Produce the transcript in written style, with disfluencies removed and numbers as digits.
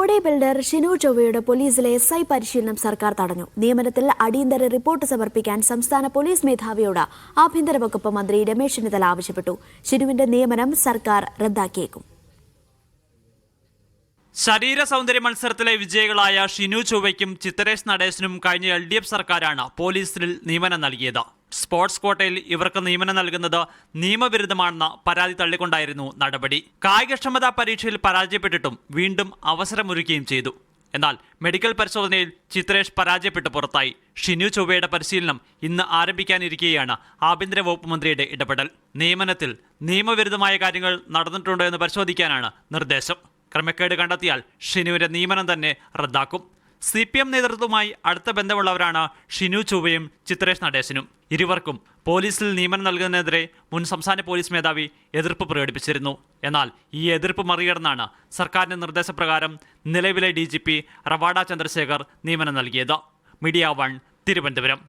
Body builder Shinu ചൊവ്വയുടെ പോലീസിലെ SI പരിശീലനം സർക്കാർ തടഞ്ഞു. നിയമനത്തിൽ അടിയന്തര റിപ്പോർട്ട് സമർപ്പിക്കാൻ സംസ്ഥാന പോലീസ് മേധാവിയോട് ആഭ്യന്തര വകുപ്പ് മന്ത്രി രമേശ് ചെന്നിത്തല ആവശ്യപ്പെട്ടു. ഷിനുവിന്റെ നിയമനം സർക്കാർ റദ്ദാക്കിയേക്കും. ശരീര സൗന്ദര്യ മത്സരത്തിലെ വിജയികളായ ഷിനു ചൊവ്വയ്ക്കും ചിത്തരേഷ് നടേശനും കഴിഞ്ഞ LDF സർക്കാരാണ് പോലീസിൽ നിയമനം നൽകിയത്. സ്പോർട്സ് കോട്ടയിൽ ഇവർക്ക് നിയമനം നൽകുന്നത് നിയമവിരുദ്ധമാണെന്ന പരാതി തള്ളിക്കൊണ്ടായിരുന്നു നടപടി. കായികക്ഷമതാ പരീക്ഷയിൽ പരാജയപ്പെട്ടിട്ടും വീണ്ടും അവസരമൊരുക്കുകയും ചെയ്തു. എന്നാൽ മെഡിക്കൽ പരിശോധനയിൽ ചിത്രേഷ് പരാജയപ്പെട്ട് പുറത്തായി. ഷിനു ചൊവ്വയുടെ പരിശീലനം ഇന്ന് ആരംഭിക്കാനിരിക്കെയാണ് ആഭ്യന്തര വകുപ്പ് മന്ത്രിയുടെ ഇടപെടൽ. നിയമനത്തിൽ നിയമവിരുദ്ധമായ കാര്യങ്ങൾ നടന്നിട്ടുണ്ടോ എന്ന് പരിശോധിക്കാനാണ് നിർദ്ദേശം. ക്രമക്കേട് കണ്ടെത്തിയാൽ ഷിനുവിന്റെ നിയമനം തന്നെ റദ്ദാക്കും. CPM നേതൃത്വവുമായി അടുത്ത ബന്ധമുള്ളവരാണ് ഷിനു ചൊവ്വയും ചിത്രേഷ് നടേശനും. ഇരുവർക്കും പോലീസിൽ നിയമനം നൽകുന്നതിനെതിരെ മുൻ സംസ്ഥാന പോലീസ് മേധാവി എതിർപ്പ് പ്രകടിപ്പിച്ചിരുന്നു. എന്നാൽ ഈ എതിർപ്പ് മറികടന്നാണ് സർക്കാരിന്റെ നിർദ്ദേശപ്രകാരം നിലവിലെ DGP റവാഡ ചന്ദ്രശേഖർ നിയമനം നൽകിയത്. മീഡിയ 1 തിരുവനന്തപുരം.